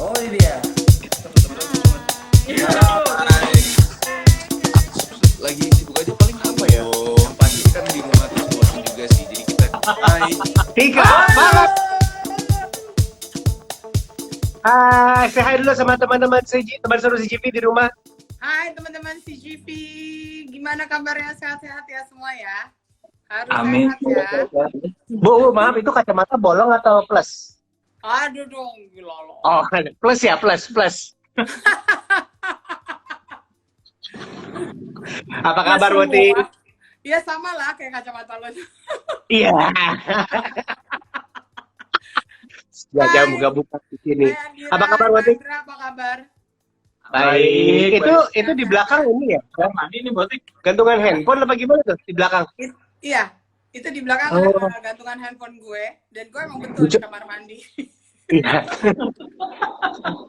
Oh ini dia. Hai. Lagi sibuk aja paling apa ya? Yang pasti kan di rumah terus bosan juga sih. Jadi kita hai. Tiga, malam. Hai, say hi dulu sama teman-teman teman seru CGP di rumah. Hai teman-teman CGP, gimana kabarnya? Sehat-sehat ya semua ya? Harus Amin. sehat ya. Bu, maaf itu kacamata bolong atau plus? Aduh dong, gila loh. Oh, plus ya, plus. Apa kabar, Ya, Wati? semua. Ya sama lah kayak kacamata lo. Iya. Ya, buka-buka di sini. Hai Andira, Apa kabar, Wati? Andra, apa kabar? Baik. Itu di belakang ini ya? Mandi nih Botik. Gantungan handphone apa gimana tuh di belakang? Iya, itu di belakang Oh. ada gantungan handphone gue. Dan gue emang betul di kamar mandi. Iya.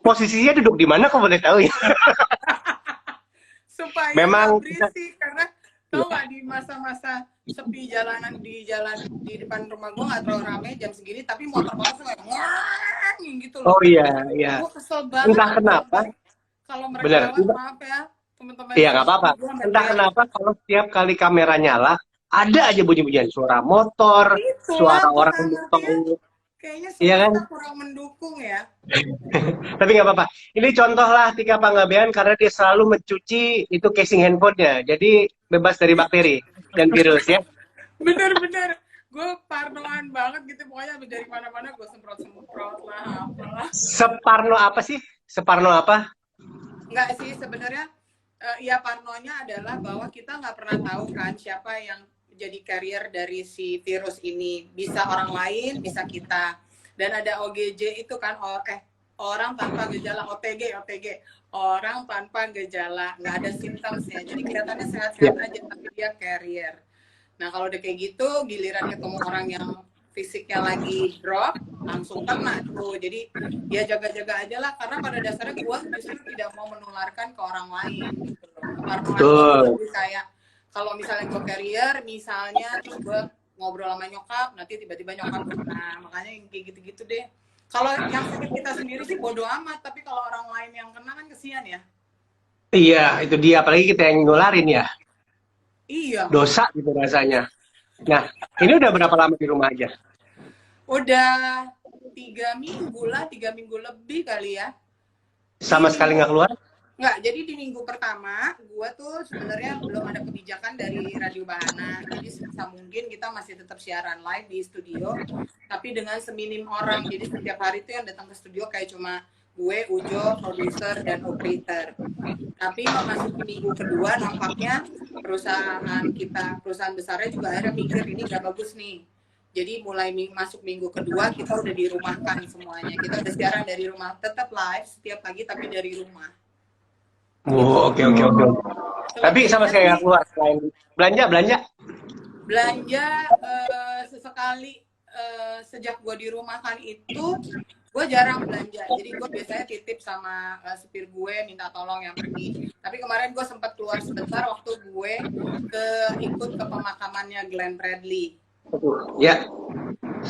Posisinya duduk di mana kok boleh tahu ya? Supaya Memang nggak berisik. Karena tau gak di masa-masa sepi jalanan di depan rumah gue nggak terlalu rame jam segini, tapi motor-motor tuh kayak ngeng gitu loh. Oh iya. Gue kesel banget. Entah kenapa. Kalau mereka Bener. lewat, maaf ya teman-teman. Iya nggak apa-apa. Gue sampai Entah teriak. kenapa kalau setiap kali kamera nyala ada aja bunyi-bunyian suara motor, Itulah suara orang makanya. motong. Kayaknya Iya kan? kita kurang mendukung ya. Tapi nggak apa-apa. Ini contoh lah Tika Panggabean karena dia selalu mencuci itu casing handphonenya. Jadi bebas dari bakteri dan virus ya. Bener-bener. Gue parnoan banget gitu. Pokoknya habis dari mana-mana gue semprot-semprot lah. Apalah. Separno apa sih? Separno apa? Enggak sih sebenarnya. Ya parnonya adalah bahwa kita nggak pernah tahu kan siapa yang jadi carrier dari si virus ini. Bisa orang lain, bisa kita. Dan ada OGJ itu kan, orang tanpa gejala, OTG. Orang tanpa gejala, nggak ada simptomsnya. Jadi kelihatannya sehat-sehat aja, tapi dia carrier. Nah kalau udah kayak gitu, giliran ketemu orang yang fisiknya lagi drop, langsung kena tuh. Jadi ya jaga-jaga aja lah, karena pada dasarnya gue justru tidak mau menularkan ke orang lain. Gitu loh. Parnoan gue lebih kayak, kalau misalnya gue carrier, misalnya terus gue ngobrol sama nyokap, nanti tiba-tiba nyokap kena. Makanya yang kayak gitu-gitu deh. Kalau yang sakit kita sendiri sih bodo amat, tapi kalau orang lain yang kena kan kesian ya. Iya, itu dia. Apalagi kita yang ngularin ya. Iya. Dosa gitu rasanya. Nah, ini udah berapa lama di rumah aja? Udah 3 minggu lah, 3 minggu lebih kali ya. Sama sekali nggak keluar? Nggak, jadi di minggu pertama, gue tuh sebenarnya belum ada kebijakan dari Radio Bahana. Jadi sebisa mungkin kita masih tetap siaran live di studio, tapi dengan seminim orang. Jadi setiap hari tuh yang datang ke studio kayak cuma gue, Ujo, produser, dan operator. Tapi memasuki minggu kedua, nampaknya perusahaan besarnya juga akhirnya mikir ini nggak bagus nih. Jadi mulai masuk minggu kedua, kita udah dirumahkan semuanya. Kita udah siaran dari rumah, tetap live setiap pagi, tapi dari rumah. Oh, oke. Tapi sama sekali nggak keluar selain belanja. Belanja sesekali sejak gue dirumahkan itu, gue jarang belanja. Jadi gue biasanya titip sama supir gue, minta tolong yang pergi. Tapi kemarin gue sempat keluar sebentar waktu gue ikut ke pemakamannya Glenn Bradley. Ya.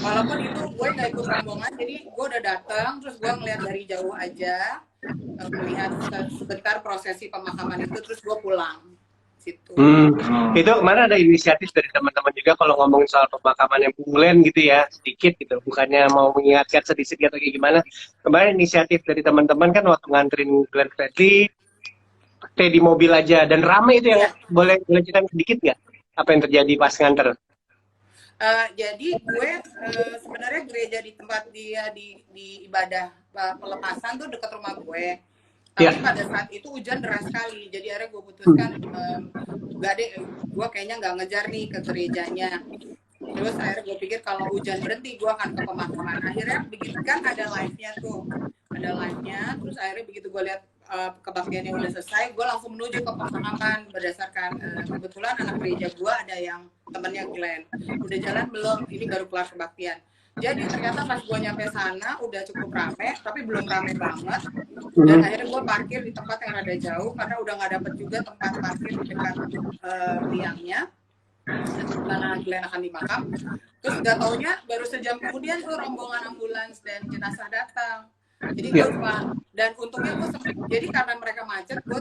Walaupun itu gue nggak ikut rombongan, jadi gue udah datang, terus gue ngeliat dari jauh aja, melihat sebentar prosesi pemakaman itu, terus gue pulang. Situ. Itu kemarin ada inisiatif dari teman-teman juga kalau ngomongin soal pemakaman yang Glenn gitu ya, sedikit gitu. Bukannya mau mengingatkan sedikit atau kayak gimana. Kemarin inisiatif dari teman-teman kan waktu nganterin Glenn Fredly, stay di mobil aja. Dan rame itu ya, boleh cerita sedikit nggak? Apa yang terjadi pas nganter? Jadi gue sebenarnya gereja di tempat dia di ibadah pelepasan tuh dekat rumah gue. Tapi pada saat itu hujan deras sekali. Jadi akhirnya gue putuskan enggak deh, gue kayaknya nggak ngejar nih ke gerejanya. Terus akhirnya gue pikir kalau hujan berhenti gue akan ke pemakaman. Akhirnya begitu kan ada live-nya tuh. Ada live-nya, terus akhirnya begitu gue lihat kebaktiannya udah selesai, gue langsung menuju ke pemakaman berdasarkan kebetulan anak gereja gue ada yang temennya Glenn. Udah jalan belum? Ini baru kelar kebaktian. Jadi ternyata pas gue nyampe sana udah cukup rame, tapi belum rame banget. Dan akhirnya gue parkir di tempat yang rada jauh karena udah nggak dapet juga tempat parkir di dekat liangnya. Karena Glenn akan dimakam. Terus nggak taunya baru sejam kemudian tuh rombongan ambulans dan jenazah datang. Jadi gue cuma, dan untungnya gue jadi karena mereka macet, gue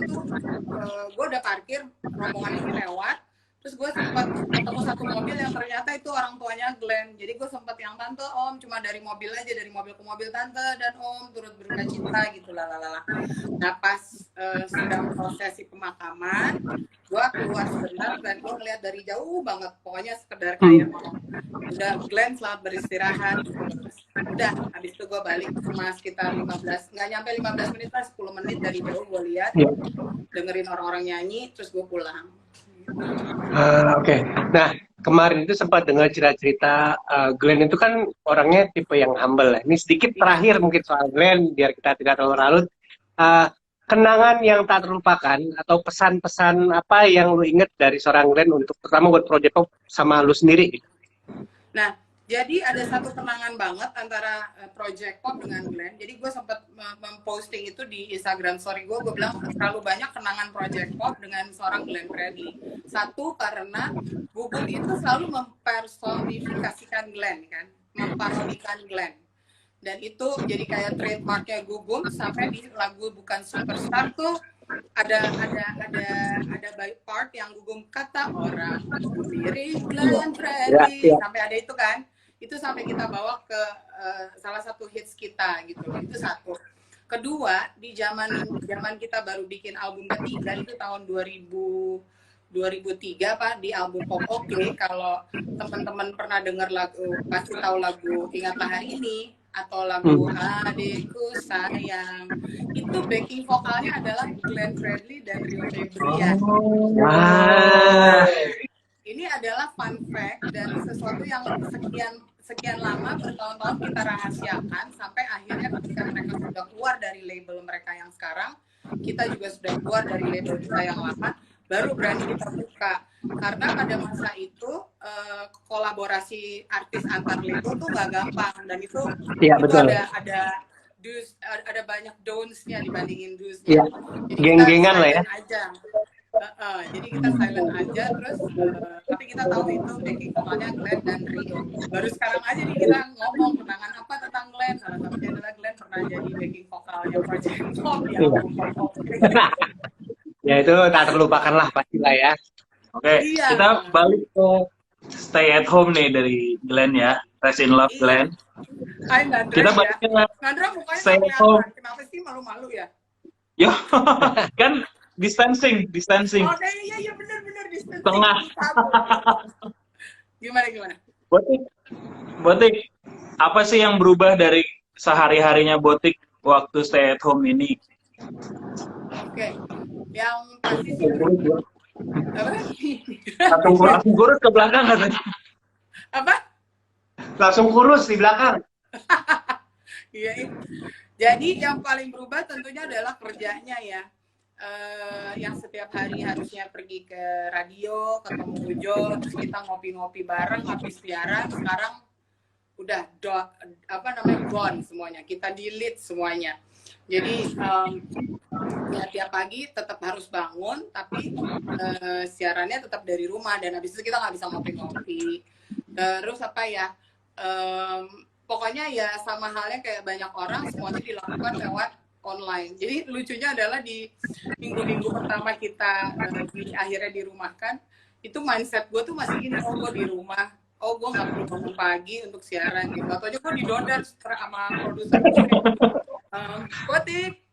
udah parkir, rombongan ini lewat, terus gue sempat ketemu satu mobil yang ternyata itu orang tuanya Glenn. Jadi gue sempat yang, tante om cuma dari mobil aja, dari mobil ke mobil tante, dan om turut berduka cita gitu lalala. Nah pas sedang prosesi pemakaman, gue keluar sebentar dan gue ngeliat dari jauh banget, pokoknya sekedar kayak udah Glenn selamat beristirahat. Udah habis itu gue balik cuma sekitar 15, nggak nyampe 15 menit lah, 10 menit dari jauh gue lihat, dengerin orang-orang nyanyi, terus gue pulang. Oke. Nah, kemarin itu sempat dengar cerita-cerita Glenn itu kan orangnya tipe yang humble. Ini sedikit terakhir mungkin soal Glenn, biar kita tidak terlalu larut. Kenangan yang tak terlupakan atau pesan-pesan apa yang lu inget dari seorang Glenn untuk pertama buat Project Pop sama lu sendiri? Nah, jadi ada satu kenangan banget antara Project Pop dengan Glenn. Jadi gue sempat memposting itu di Instagram story gue bilang terlalu banyak kenangan Project Pop dengan seorang Glenn Fredly. Satu, karena Gugum itu selalu mempersonifikasikan Glenn kan, memparodikan Glenn. Dan itu jadi kayak trademarknya Gugum, sampai di lagu Bukan Superstar tuh ada part yang Gugum kata orang mirip Glenn Fredly, sampai ada itu kan. Itu sampai kita bawa ke salah satu hits kita gitu loh. Itu satu. Kedua, di zaman kita baru bikin album ketiga itu tahun 2003 Pak, di album Pop Oke. Kalau teman-teman pernah dengar lagu, pasti tahu lagu Ingatlah Hari Ini atau lagu Adikku Sayang. Itu backing vokalnya adalah Glenn Fredly dan Rio Febrian. Ini adalah fun fact dan sesuatu yang sekian lama bertahun-tahun kita rahasiakan, sampai akhirnya ketika mereka sudah keluar dari label mereka yang sekarang, kita juga sudah keluar dari label kita yang lama, baru berani kita buka. Karena pada masa itu kolaborasi artis antar label tuh nggak gampang, dan itu ada banyak downs-nya dibandingin do's-nya. Geng-gengan lah ya. Jadi kita silent aja, terus tapi kita tahu itu backing vokalnya Glenn dan Rio. Baru sekarang aja nih kita ngomong kenangan apa tentang Glenn. Salah satunya adalah Glenn pernah jadi backing vokalnya Project Pop ya. Ya itu tak terlupakan lah pastilah ya. Oke, kita balik ke Stay at Home nih dari Glenn ya. Rest in Love Glenn. Kita balik ke Stay at Home. Kenapa sih malu-malu ya? Yo, kan distancing. Oh iya benar distancing. Tengah. Gimana? Botik, apa sih yang berubah dari sehari-harinya Botik waktu stay at home ini? Oke, yang pasti sih langsung kurus ke belakang katanya. Apa? Langsung kurus di belakang. Iya. Jadi yang paling berubah tentunya adalah kerjanya ya. Yang setiap hari harusnya pergi ke radio, ketemu Ujo, terus kita ngopi-ngopi bareng habis siaran. Sekarang udah gone semuanya, kita delete semuanya. Jadi ya tiap pagi tetap harus bangun, tapi siarannya tetap dari rumah, dan habis itu kita nggak bisa ngopi-ngopi. Terus apa ya? Pokoknya ya sama halnya kayak banyak orang, semuanya dilakukan lewat online. Jadi lucunya adalah di minggu-minggu pertama kita akhirnya dirumahkan, itu mindset gue tuh masih gini, oh gue di rumah, oh gue nggak perlu bangun pagi untuk siaran gitu. Atau aja gue didonder sama produser, Botik,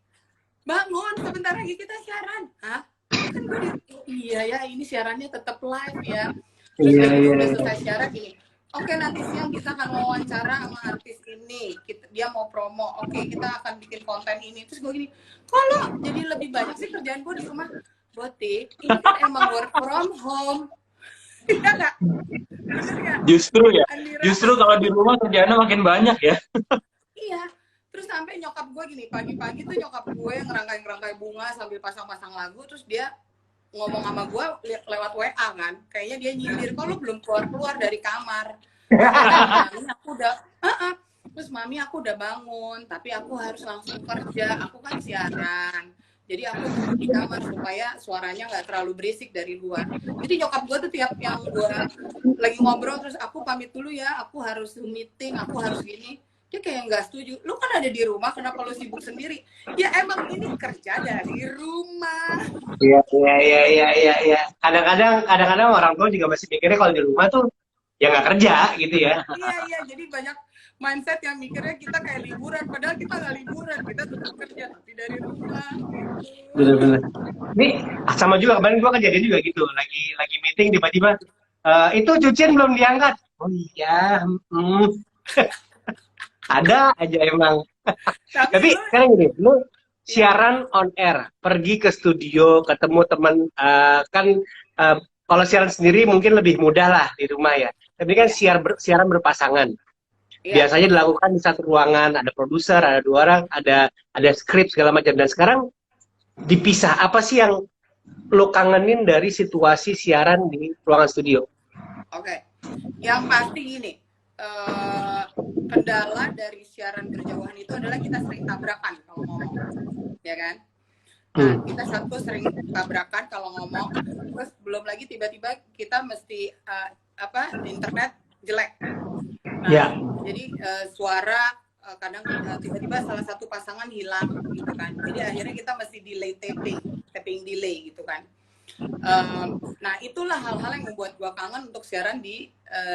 bangun sebentar lagi kita siaran. Hah? Kan gue iya ya, ini siarannya tetap live ya. Terus udah selesai siaran gini, oke, nanti siang kita akan wawancara sama artis ini, dia mau promo, oke, kita akan bikin konten ini. Terus gue gini, kalau jadi lebih banyak sih kerjaan gue di rumah. Botik, ini kan emang work from home. Iya nggak? Justru kalau di rumah kerjaannya makin banyak ya. Iya, terus sampai nyokap gue gini, pagi-pagi tuh nyokap gue ngerangkai bunga sambil pasang-pasang lagu, terus dia ngomong sama gue lewat WA kan, kayaknya dia nyindir, kok lu belum keluar dari kamar. Terus mami aku udah bangun, tapi aku harus langsung kerja, aku kan siaran, jadi aku duduk di kamar supaya suaranya nggak terlalu berisik dari luar. Jadi nyokap gue tuh tiap yang gue lagi ngobrol, terus aku pamit dulu ya, aku harus meeting, aku harus gini, Dia kayak nggak setuju. Lu kan ada di rumah, kenapa lu sibuk sendiri? Ya emang ini kerja dari rumah. Iya. Kadang-kadang orang tua juga masih mikirnya kalau di rumah tuh ya nggak kerja gitu ya. Iya, jadi banyak mindset yang mikirnya kita kayak liburan, padahal kita nggak liburan, kita tetap kerja tapi dari rumah. Bener-bener. Ini sama juga kemarin gua kejadian juga gitu, lagi meeting tiba-tiba itu cucian belum diangkat. Oh iya, ada aja emang. Tapi sekarang gini, lu siaran on air, pergi ke studio, ketemu teman, kan kalau siaran sendiri mungkin lebih mudah lah di rumah ya. Tapi kan siaran berpasangan. Biasanya dilakukan di satu ruangan, ada produser, ada 2 orang, ada skrip segala macam. Dan sekarang dipisah. Apa sih yang lo kangenin dari situasi siaran di ruangan studio? Oke, yang pasti gini, kendala dari siaran berjauhan itu adalah kita sering tabrakan kalau ngomong, ya kan? Nah, kita satu sering tabrakan kalau ngomong, terus belum lagi tiba-tiba kita mesti internet jelek. Nah, jadi suara kadang tiba-tiba salah satu pasangan hilang gitu kan. Jadi akhirnya kita mesti delay taping delay gitu kan. Nah, itulah hal-hal yang membuat gua kangen untuk siaran di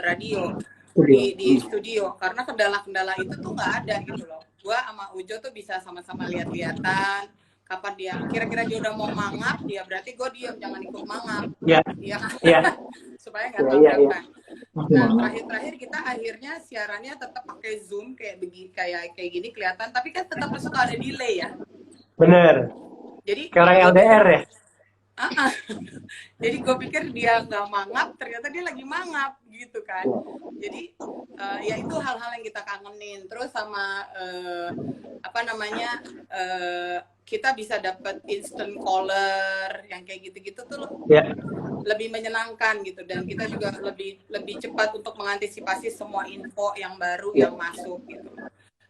radio. Di studio, karena kendala-kendala itu tuh nggak ada gitu loh. Gua sama Ujo tuh bisa sama-sama lihat-lihatan kapan dia kira-kira dia udah mau mangap, dia berarti gue diam, jangan ikut mangap. Supaya nggak tabrakan. Nah, terakhir kita akhirnya siarannya tetap pakai Zoom kayak gini kelihatan, tapi kan tetap suka ada delay ya. Bener. Jadi kayak orang LDR ya. Jadi gue pikir dia nggak mangap, ternyata dia lagi mangap gitu kan. Jadi ya itu hal-hal yang kita kangenin. Terus sama kita bisa dapat instant caller yang kayak gitu-gitu tuh lebih menyenangkan gitu, dan kita juga lebih cepat untuk mengantisipasi semua info yang baru yang masuk gitu.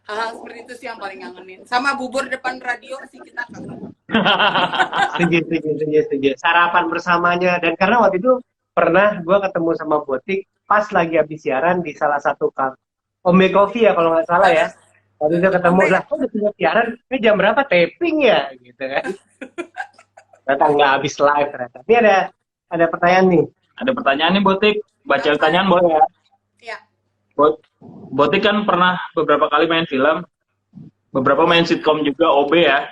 Hal-hal seperti itu sih yang paling ngangenin. Sama bubur depan radio sih kita kangen. Setuju. Sarapan bersamanya. Dan karena waktu itu pernah gue ketemu sama Botik pas lagi habis siaran di salah satu Ombe Coffee ya kalau nggak salah ya. Waktu itu ketemu, lah kok udah siaran, ini jam berapa taping ya gitu kan. Ternyata nggak habis live ternyata. Ini ada pertanyaan nih. Ada pertanyaan nih Botik. Baca pertanyaan boleh ya? Iya. Botik kan pernah beberapa kali main film, beberapa main sitkom juga, OB ya.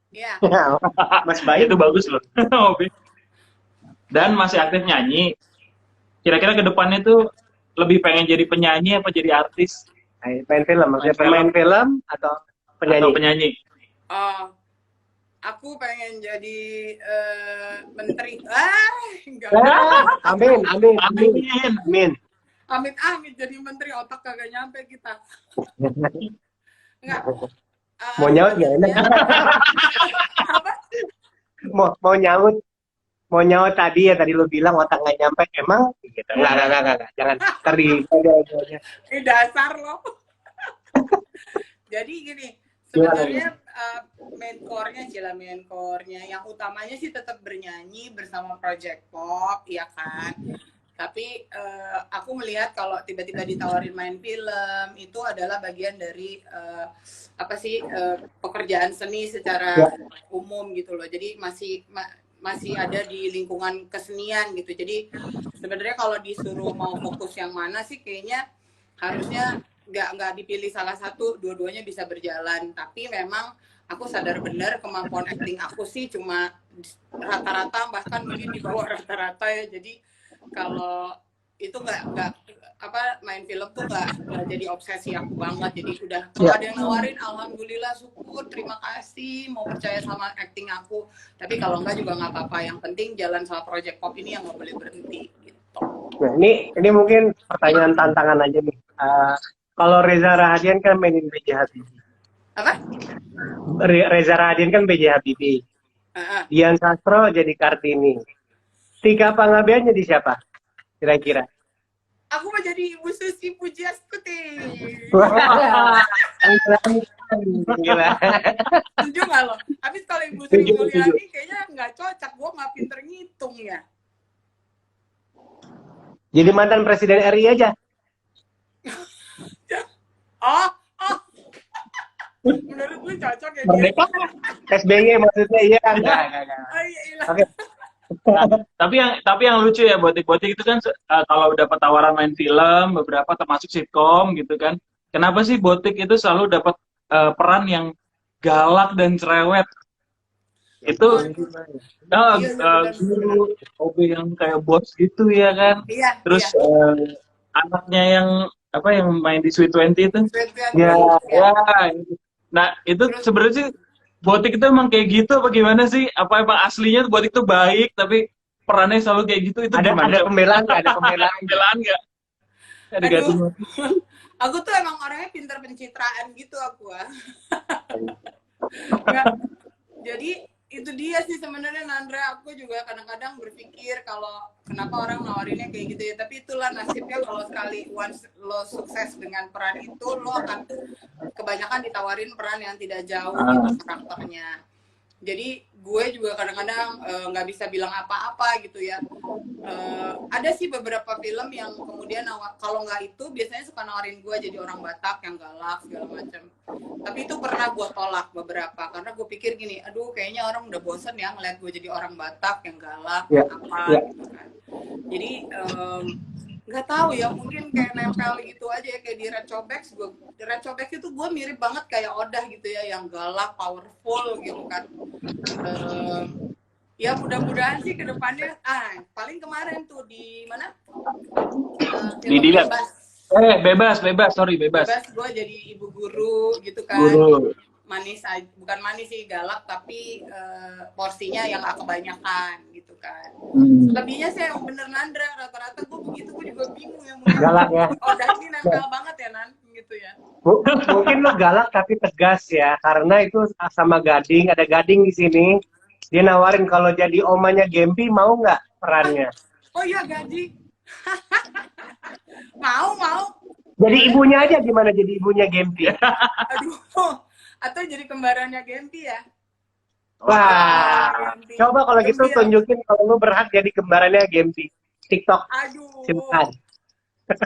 Iya. Mas Bayu itu bagus loh. OB. Dan masih aktif nyanyi. Kira-kira ke depannya tuh lebih pengen jadi penyanyi apa jadi artis? Main film, maksudnya pemain film atau penyanyi? Atau penyanyi. Aku pengen jadi menteri. Enggak. Amin jadi menteri, otak kagak nyampe kita. Enggak. Mau nyaut nggak enak? Mau nyaut tadi lu bilang otak nggak nyampe, emang gitu. Enggak, jangan tadi dasar lo. Jadi gini, sebenarnya main core-nya yang utamanya sih tetap bernyanyi bersama Project Pop, ya kan. Tapi aku melihat kalau tiba-tiba ditawarin main film itu adalah bagian dari pekerjaan seni secara umum gitu loh. Jadi masih ada di lingkungan kesenian gitu. Jadi sebenarnya kalau disuruh mau fokus yang mana sih, kayaknya harusnya nggak dipilih salah satu, dua-duanya bisa berjalan. Tapi memang aku sadar benar kemampuan acting aku sih cuma rata-rata, bahkan mungkin di bawah rata-rata ya. Jadi kalau itu main film tuh nggak jadi obsesi aku banget. Jadi udah kalau ada yang nawarin, alhamdulillah, syukur, terima kasih, mau percaya sama acting aku. Tapi kalau enggak juga nggak apa-apa. Yang penting jalan sama Project Pop ini yang nggak boleh berhenti gitu. Nah, ini mungkin pertanyaan tantangan aja nih. Kalau Reza Rahadian kan mainin B.J. Habibie. Apa? Reza Rahadian kan B.J. Habibie. Dian Sastro jadi Kartini. Tika Panggabean jadi siapa? Kira-kira? Aku mau jadi Ibu Susi Pujiastuti. Gila. Setuju nggak lo? Habis kalau Ibu Sri Mulyani kayaknya nggak cocok. Gue nggak pinter ngitung ya. Jadi mantan Presiden RI aja. Menurut lu cocok ya dia? Merdeka SBY maksudnya, iya. Enggak. Oh iya, iya. Oke. Nah, tapi yang lucu ya Botik itu kan kalau dapat tawaran main film beberapa termasuk sitkom gitu kan. Kenapa sih Botik itu selalu dapat peran yang galak dan cerewet? Itu guru OB yang kayak bos gitu ya kan. Iya, Terus anaknya yang apa yang main di Sweet 20 itu. Ya. Nah, itu sebenarnya sih Botik itu emang kayak gitu apa gimana sih? Apa emang aslinya Botik itu baik tapi perannya selalu kayak gitu? Itu gimana? Ada pembelaan nggak? Ada pembelaan. Pembelaan nggak? Aduh, aku tuh emang orangnya pintar pencitraan gitu aku. Nggak. Jadi itu dia sih sebenarnya Nandra, aku juga kadang-kadang berpikir kalau kenapa orang nawarinnya kayak gitu ya, tapi itulah nasibnya kalau sekali once lo sukses dengan peran itu, lo akan kebanyakan ditawarin peran yang tidak jauh gitu karakternya. Jadi gue juga kadang-kadang nggak bisa bilang apa-apa gitu ya. Ada sih beberapa film yang kemudian kalau nggak itu biasanya suka nawarin gue jadi orang Batak yang galak segala macam. Tapi itu pernah gue tolak beberapa karena gue pikir gini, aduh kayaknya orang udah bosen ya ngeliat gue jadi orang Batak yang galak gitu kan. Jadi nggak tahu ya, mungkin kayak nempel gitu aja ya, kayak di Red Chobex. Di Red Chobex itu gue mirip banget kayak Odah gitu ya, yang galak, powerful gitu kan. Ya mudah-mudahan sih ke depannya. Paling kemarin tuh di mana? Di Dilan. Bebas. Bebas. Gue jadi ibu guru gitu kan. Guru. Manis, bukan manis sih, galak, tapi porsinya yang gak kebanyakan gitu kan. Lebihnya sih yang bener Nandra, rata-rata gue begitu, gue juga bingung ya. Galak ya. Odah ini nempel banget ya Nan, gitu ya. Mungkin lo galak tapi tegas ya, karena itu sama Gading, ada Gading di sini. Dia nawarin kalau jadi omanya Gempi mau nggak perannya? Oh iya Gading. mau. Jadi ibunya aja gimana jadi ibunya Gempi? Aduh. Atau jadi kembarannya Gempi ya? Wah, Gempi. Coba kalau gitu tunjukin kalau lu berhak jadi kembarannya Gempi. TikTok. Aduh. Silakan.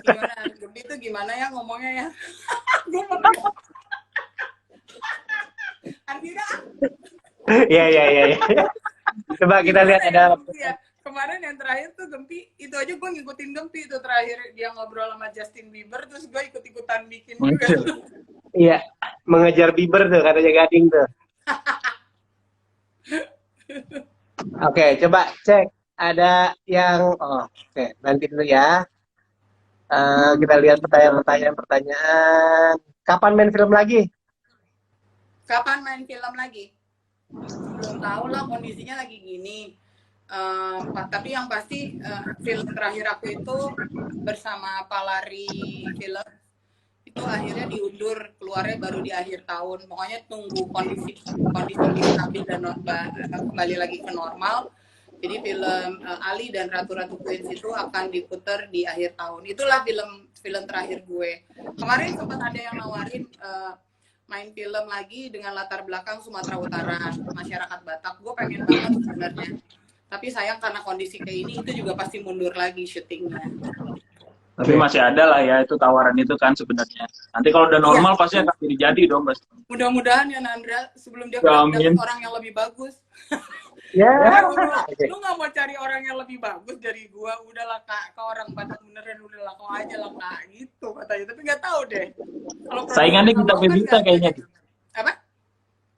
Gimana? Gempi itu gimana ya ngomongnya ya? Andira. Iya. Coba kita lihat ada. Kemarin yang terakhir tuh Gempi, itu aja gue ngikutin Gempi itu terakhir dia ngobrol sama Justin Bieber, terus gue ikut-ikutan bikin juga. Iya, mengejar Bieber tuh katanya Gading tuh. Oke, coba cek ada yang oke, nanti dulu ya. Kita lihat pertanyaan. Kapan main film lagi? Belum tahu lah, kondisinya lagi gini. Tapi yang pasti film terakhir aku itu bersama Palari Film itu akhirnya diundur, keluarnya baru di akhir tahun. Pokoknya tunggu kondisi stabil dan kembali lagi ke normal. Jadi film Ali dan Ratu-Ratu Queens itu akan diputar di akhir tahun. Itulah film terakhir gue. Kemarin sempat ada yang nawarin main film lagi dengan latar belakang Sumatera Utara, masyarakat Batak. Gue pengen banget sebenarnya. Tapi sayang karena kondisi kayak ini itu juga pasti mundur lagi syutingnya. Tapi masih ada lah ya itu tawaran itu kan sebenarnya. Nanti kalau udah normal pasti akan jadi dong pasti. Mudah-mudahan ya Nandra sebelum dia dapat orang yang lebih bagus. Lu nggak mau cari orang yang lebih bagus dari gua, udahlah Kak, kau orang Batak beneran, udahlah kau aja lah Kak, gitu katanya. Tapi nggak tahu deh. Saingannya Gita Bebita kayaknya. Apa?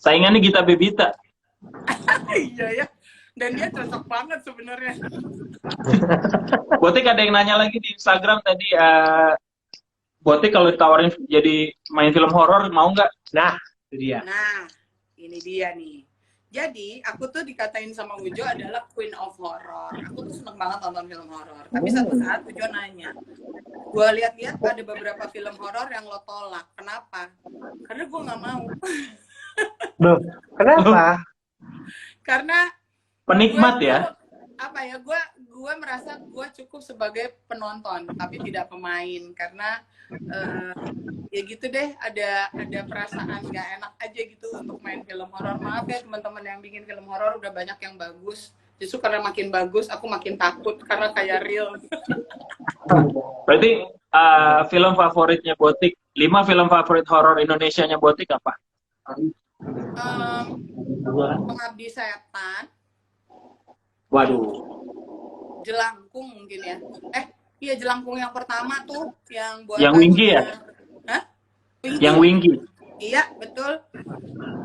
Saingannya Gita Bebita. Iya ya. Dan dia cocok banget sebenarnya. Botik ada yang nanya lagi di Instagram tadi, Botik kalau ditawarin jadi main film horor mau nggak? Nah, itu dia. Nah, ini dia nih. Jadi, aku tuh dikatain sama Ujo adalah Queen of Horror. Aku tuh seneng banget nonton film horor. Tapi satu saat Ujo nanya, gue lihat-lihat ada beberapa film horor yang lo tolak. Kenapa? Karena gue nggak mau. Loh, kenapa? Karena penikmat ya. Apa ya, gue merasa gue cukup sebagai penonton tapi tidak pemain, karena ya gitu deh, ada perasaan nggak enak aja gitu untuk main film horor. Maaf ya teman-teman yang bikin film horor, udah banyak yang bagus, justru karena makin bagus aku makin takut karena kayak real. Berarti film favoritnya Botik, 5 film favorit horor Indonesianya Botik apa? Pengabdi Setan, Waduh. Jelangkung mungkin ya. Iya Jelangkung yang pertama tuh yang buat Yang Wingky ya? Hah? Wingky? Yang Wingky. Iya, betul.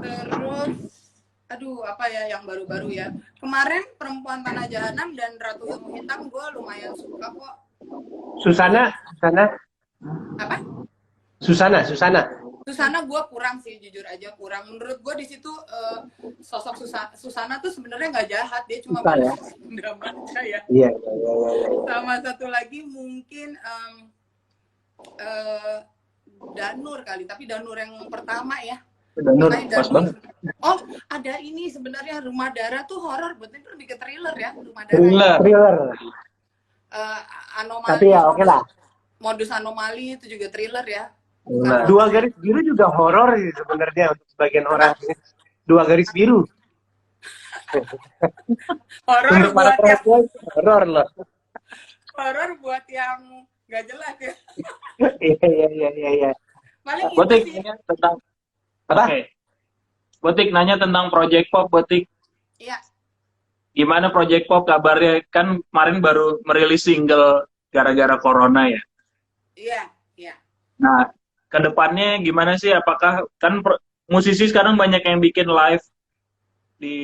Terus aduh, apa ya yang baru-baru ya. Kemarin Perempuan Tanah Jahanam dan Ratu Ilmu Hitam gue lumayan suka kok. Susana. Apa? Susana gue kurang sih, jujur aja kurang. Menurut gue di situ sosok Susana tuh sebenarnya nggak jahat, dia cuma dendam aja ya. Iya. Sama satu lagi mungkin Danur kali, tapi Danur yang pertama ya. Danur, pas banget. Oh, ada ini sebenarnya Rumah Darah tuh horor, betul itu lebih ke thriller ya, Rumah Darah. Thriller. Anomali. Tapi ya oke lah. Modus Anomali itu juga thriller ya. Nah, Dua Garis Biru juga horor sih sebenarnya untuk sebagian orang. Dua Garis Biru. Horor Untuk para buat yang horor loh. horor buat yang nggak jelas ya. Iya. Paling itu Botik sih. nanya tentang Apa? Oke. Botik nanya tentang Project Pop, Botik. Iya. Gimana Project Pop kabarnya? Kan kemarin baru merilis single gara-gara corona ya. Iya. Nah, kedepannya gimana sih? Apakah kan musisi sekarang banyak yang bikin live di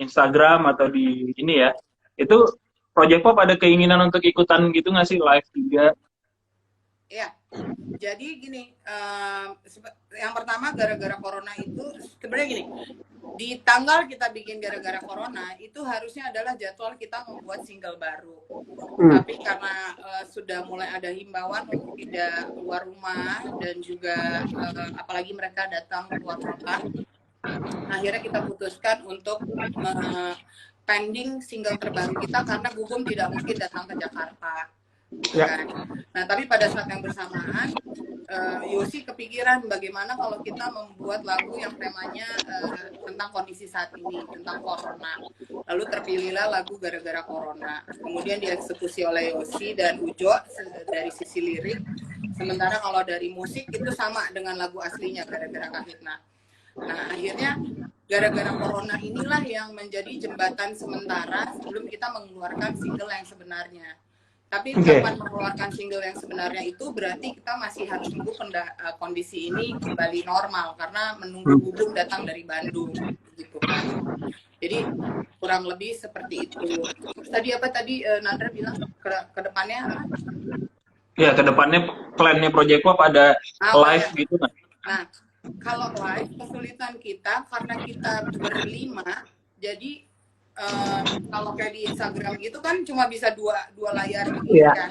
Instagram atau di ini ya? Itu Project Pop ada keinginan untuk ikutan gitu nggak sih live juga? Iya. Jadi gini, yang pertama gara-gara corona itu sebenarnya gini, di tanggal kita bikin gara-gara corona itu harusnya adalah jadwal kita membuat single baru. Tapi karena sudah mulai ada himbauan untuk tidak keluar rumah dan juga apalagi mereka datang keluar kota, akhirnya kita putuskan untuk pending single terbaru kita karena Gugum tidak mungkin datang ke Jakarta. Ya. Nah, tapi pada saat yang bersamaan, Yosi kepikiran bagaimana kalau kita membuat lagu yang temanya tentang kondisi saat ini, tentang corona. Lalu terpilihlah lagu gara-gara corona. Kemudian dieksekusi oleh Yosi dan Ujo dari sisi lirik. Sementara kalau dari musik itu sama dengan lagu aslinya gara-gara Kahitna. Nah, akhirnya gara-gara corona inilah yang menjadi jembatan sementara sebelum kita mengeluarkan single yang sebenarnya. Tapi kapan mengeluarkan single yang sebenarnya itu berarti kita masih harus tunggu kondisi ini kembali normal karena menunggu Gugum datang dari Bandung gitu kan. Jadi kurang lebih seperti itu. Terus tadi apa tadi Nandra bilang ke depannya apa? Ya, kedepannya plannya Project Pop ada live gitu kan? Nah, kalau live kesulitan kita karena kita berlima, jadi kalau kayak di Instagram gitu kan cuma bisa dua layar gitu kan.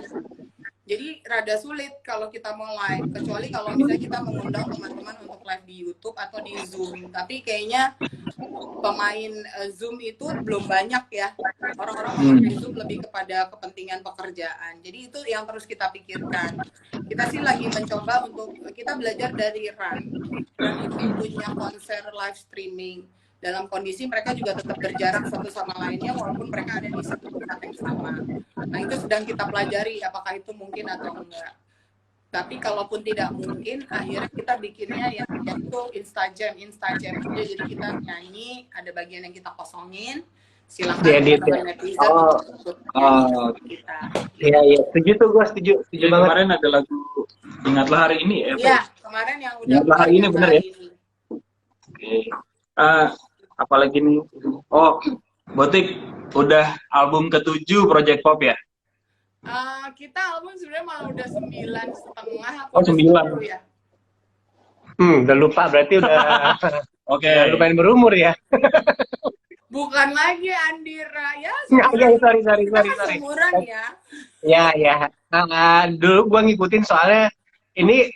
Jadi rada sulit kalau kita mau live, kecuali kalau misalnya kita mengundang teman-teman untuk live di YouTube atau di Zoom. Tapi kayaknya pemain Zoom itu belum banyak ya. Orang-orang memakai Zoom lebih kepada kepentingan pekerjaan. Jadi itu yang terus kita pikirkan. Kita sih lagi mencoba untuk, kita belajar dari Run. Run itu punya konser live streaming. Dalam kondisi mereka juga tetap berjarak satu sama lainnya walaupun mereka ada di satu tempat yang sama. Nah itu sedang kita pelajari apakah itu mungkin atau enggak. Tapi kalaupun tidak mungkin, akhirnya kita bikinnya yaitu Instajam aja. Jadi kita nyanyi, ada bagian yang kita kosongin, silakan teman-teman netizen untuk kita. Iya, setuju tuh gue, setuju banget. Kemarin ada lagu Ingatlah Hari Ini ya? Iya, kemarin yang udah Ingatlah Hari Ini bener ya? Oke. Apalagi nih, Botik udah album ke-7 Project Pop ya? Kita album sebenarnya malah udah 9,5 Oh 9 ya? Udah lupa berarti udah Oke. lumayan berumur ya. Bukan lagi Andira ya? Sorry. Seumuran ya? Ya. Dulu gua ngikutin soalnya ini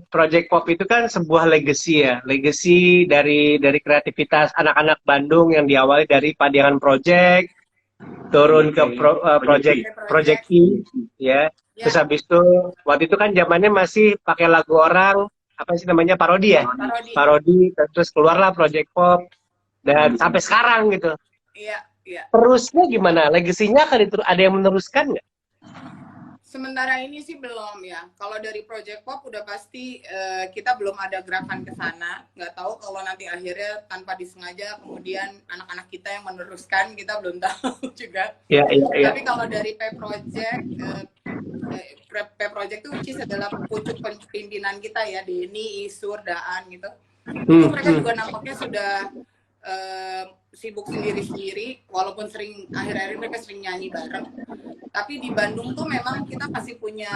Project Pop itu kan sebuah legacy ya, legacy dari kreativitas anak-anak Bandung yang diawali dari Padiangan Project, turun ke Project E, ya. Terus habis itu waktu itu kan zamannya masih pakai lagu orang, apa sih namanya, parodi ya, parodi. Terus keluarlah Project Pop dan sampai sekarang gitu. Iya. Terusnya gimana? Legasinya akan ada yang meneruskan nggak? Sementara ini sih belum ya. Kalau dari Project Pop udah pasti kita belum ada gerakan ke sana. Nggak tahu kalau nanti akhirnya tanpa disengaja kemudian anak-anak kita yang meneruskan, kita belum tahu juga. Iya, iya, iya. Tapi kalau dari P Project itu which is adalah pucuk pimpinan kita ya, Denny, Isur, Daan gitu. Itu mereka juga nampaknya sudah sibuk sendiri-sendiri, walaupun akhir-akhir mereka sering nyanyi bareng. Tapi di Bandung tuh memang kita masih punya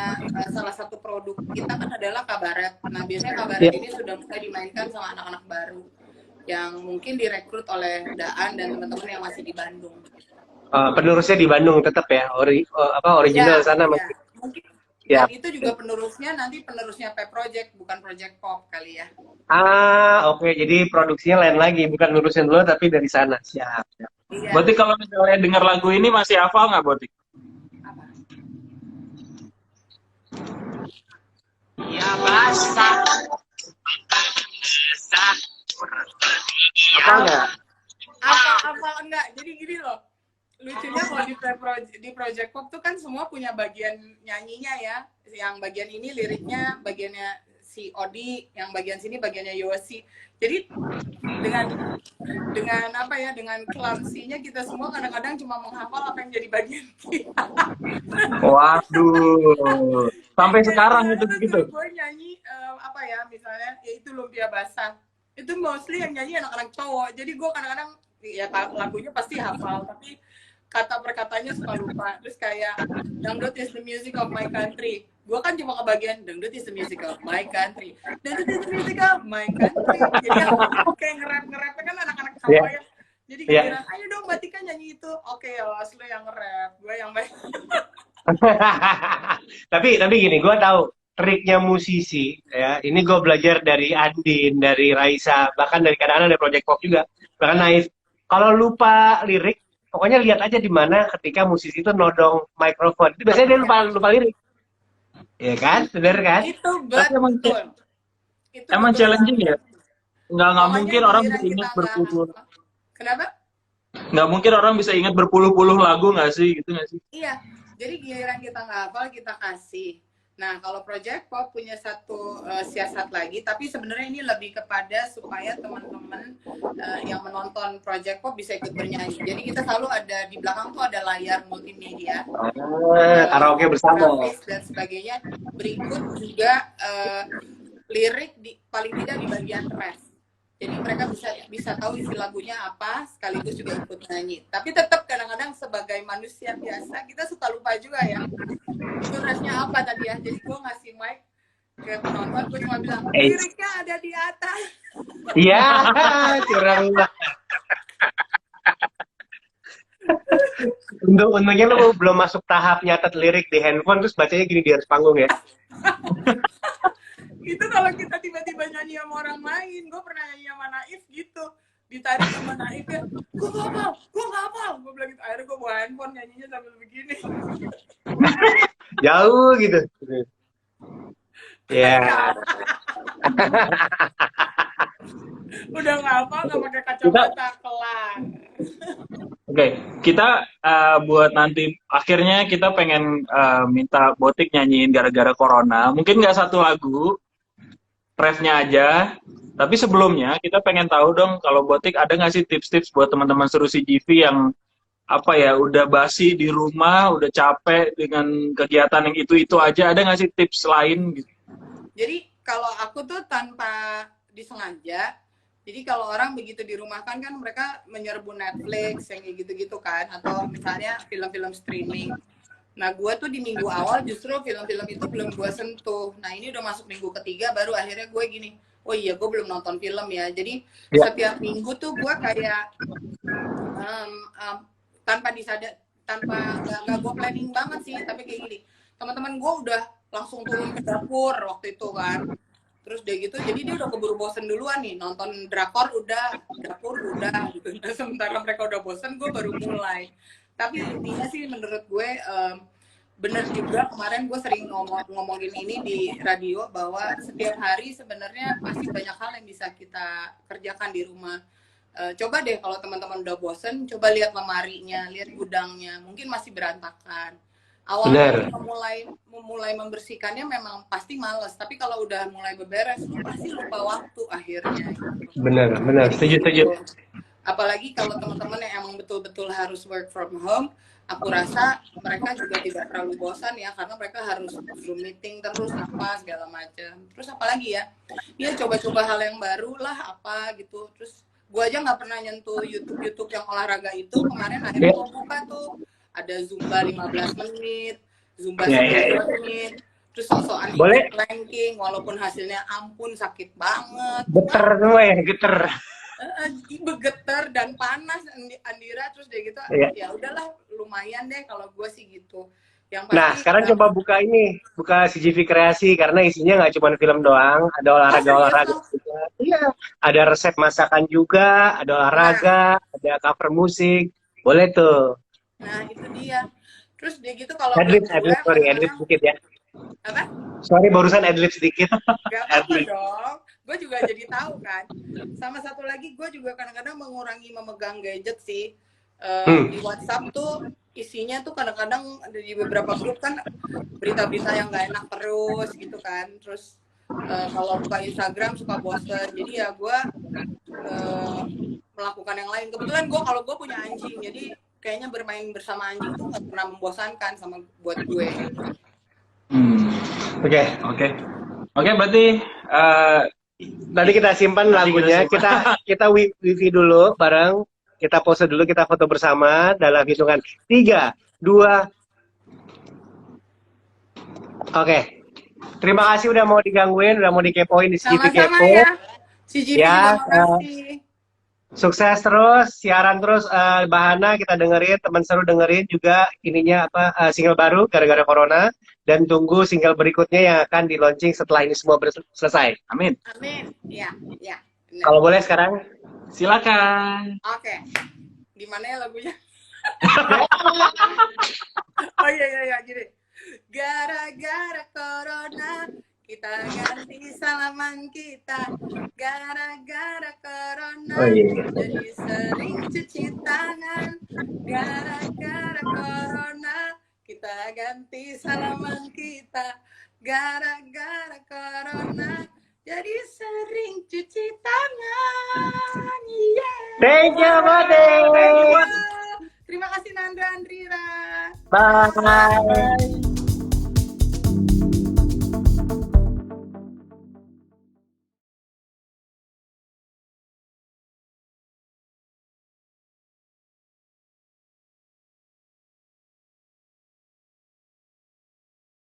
salah satu produk kita kan adalah kabaret. Nah biasanya kabaret ini sudah mulai dimainkan sama anak-anak baru yang mungkin direkrut oleh Daan dan teman-teman yang masih di Bandung. Penerusnya di Bandung tetap ya, original Ya, sana ya. masih. Mungkin Ya. dan itu juga penerusnya P Project, bukan Project Pop kali ya. Oke. Jadi produksinya lain lagi, bukan nurusin dulu tapi dari sana. Siap. Iya. Botik kalau misalnya dengar lagu ini masih hafal nggak, Botik? Apa? Ya basah. Apa enggak? Apa enggak? Jadi gini loh. Lucunya kalau di Project Pop tuh kan semua punya bagian nyanyinya ya. Yang bagian ini liriknya bagiannya si Odi, yang bagian sini bagiannya Yosi. Jadi dengan apa ya, dengan clumsy-nya kita semua kadang-kadang cuma menghafal apa yang jadi bagian kita. Waduh, sampai sekarang itu begitu. Gue nyanyi apa ya, misalnya ya itu lumpia basah. Itu mostly yang nyanyi anak-anak cowok. Jadi gue kadang-kadang ya lagunya pasti hafal, tapi kata perkatanya suka lupa. Terus kayak dangdut is the music of my country. Gue kan cuma kebagian dangdut is the music of my country. Dangdut is the music of my country. Jadi aku kayak nge-rap kan anak-anak cowok ya. Jadi giliran, ayo dong Mbak Tika nyanyi itu. Oke, Los lo yang nge-rap, gue yang main. tapi gini, gue tahu triknya musisi ya. Ini gue belajar dari Andin, dari Raisa, bahkan dari kadang-kadang dari Project Pop juga. Bahkan Naif. Kalau lupa lirik, pokoknya lihat aja di mana ketika musisi itu nodong mikrofon. Itu biasanya dia lupa lirik. Iya kan? Bener kan? Itu betul. Emang challenging ya? Nggak mungkin orang bisa giliran ingat kita berpuluh-puluh. Kenapa? Nggak mungkin orang bisa ingat berpuluh-puluh lagu nggak sih? Gitu nggak sih? Iya, jadi giliran kita nggak hafal, kita kasih. Nah, kalau Project Pop punya satu siasat lagi, tapi sebenarnya ini lebih kepada supaya teman-teman yang menonton Project Pop bisa ikut bernyanyi. Jadi kita selalu ada di belakang tuh ada layar multimedia, Karaoke bersama. grafis dan sebagainya. Berikut juga lirik paling tidak di bagian ref. Jadi mereka bisa tahu isi lagunya apa, sekaligus juga ikut nyanyi. Tapi tetap kadang-kadang sebagai manusia biasa, kita suka lupa juga ya. Itu refnya apa tadi ya? Jadi gue ngasih mic ke penonton, gue cuma bilang, liriknya ada di atas. Iya, curang lah. Untungnya lu belum masuk tahap nyatet lirik di handphone, terus bacanya gini di atas panggung ya. Itu kalau kita tiba-tiba nyanyi sama orang lain, gue pernah nyanyi sama Naif gitu, ditarik sama Naif ya, gue gak hafal, gue bilang gitu, akhirnya gue bawa handphone nyanyinya sambil begini. Jauh gitu. Ya. Udah gak hafal, gak pakai kacamata, kelar. Oke, kita buat nanti akhirnya kita pengen minta Botik nyanyiin gara-gara corona. Mungkin nggak satu lagu, refnya aja. Tapi sebelumnya kita pengen tahu dong kalau Botik ada nggak sih tips-tips buat teman-teman seru CGV yang apa ya udah basi di rumah, udah capek dengan kegiatan yang itu aja. Ada nggak sih tips lain? Gitu? Jadi kalau aku tuh tanpa disengaja. Jadi kalau orang begitu dirumahkan kan mereka menyerbu Netflix yang kayak gitu-gitu kan, atau misalnya film-film streaming. Nah gue tuh di minggu awal justru film-film itu belum gue sentuh. Nah ini udah masuk minggu ketiga baru akhirnya gue gini, oh iya gue belum nonton film ya. Jadi setiap minggu tuh gue kayak tanpa nggak gue planning banget sih, tapi kayak gini. Teman-teman gue udah langsung turun ke dapur waktu itu kan. Terus dia gitu, jadi dia udah keburu bosen duluan nih, nonton drakor udah, dapur udah, gitu. Nah, sementara mereka udah bosen, gue baru mulai. Tapi intinya sih menurut gue, bener juga kemarin gue sering ngomongin ini di radio, bahwa setiap hari sebenarnya masih banyak hal yang bisa kita kerjakan di rumah. Coba deh kalau teman-teman udah bosen, coba lihat lemarinya, lihat gudangnya, mungkin masih berantakan. Benar. Awalnya memulai membersihkannya memang pasti males, tapi kalau udah mulai beberes pasti lupa waktu akhirnya. Benar, Jadi setuju, setuju. gitu. Apalagi kalau teman-teman yang emang betul-betul harus work from home, aku rasa mereka juga tidak terlalu bosan ya, karena mereka harus Zoom meeting terus apa segala macam. Terus apalagi ya, dia coba-coba hal yang baru lah apa gitu. Terus gua aja nggak pernah nyentuh YouTube yang olahraga itu. Kemarin akhirnya gua buka tuh, ada Zumba 15 menit, Zumba 10 menit, terus sosokan Boleh. ranking, walaupun hasilnya ampun sakit banget. Geter semua ya, geter. Begetar dan panas Andira, terus dia gitu Iya. ya udahlah lumayan deh kalau gue sih gitu. Yang Nah, pasti sekarang coba buka CGV Kreasi, karena isinya nggak cuma film doang, ada olahraga juga. Iya, ada resep masakan juga, ada olahraga, ada cover musik. Boleh tuh. Nah itu dia. Terus dia gitu kalau Adlib, buat gue sorry, kadang-kadang- adlib sedikit ya. apa? Sorry, barusan adlib sedikit. Gak apa-apa Adlib. dong. Gue juga jadi tahu kan. Sama satu lagi, gue juga kadang-kadang mengurangi memegang gadget sih. Di WhatsApp tuh isinya tuh kadang-kadang ada di beberapa grup kan berita-berita yang gak enak terus gitu kan. Terus kalau buka Instagram suka bosen. Jadi ya gue melakukan yang lain. Kebetulan kalau gue punya anjing, jadi kayaknya bermain bersama anjing tuh gak pernah membosankan sama buat gue. Oke, berarti Tadi kita simpan lagunya, kita wifi dulu bareng, kita pose dulu, kita foto bersama dalam hitungan 3, 2. Oke. Terima kasih udah mau digangguin, udah mau dikepoin di CGV Sama-sama Kepo. ya. CGV Ya, juga makasih. Sukses terus, siaran terus, Bahana kita dengerin, teman seru dengerin juga ininya single baru gara-gara corona, dan tunggu single berikutnya yang akan di launching setelah ini semua selesai. amin. Amin. Ya. Benar. Kalau boleh sekarang, Silakan. Oke. Gimana ya lagunya? Oh iya gini. Gara-gara corona kita ganti salaman kita. Gara-gara corona jadi sering cuci tangan. Gara-gara corona kita ganti salaman kita. Gara-gara corona jadi sering cuci tangan. Yeah. thank you, Bode. Terima kasih Nandra Andrira. Bye.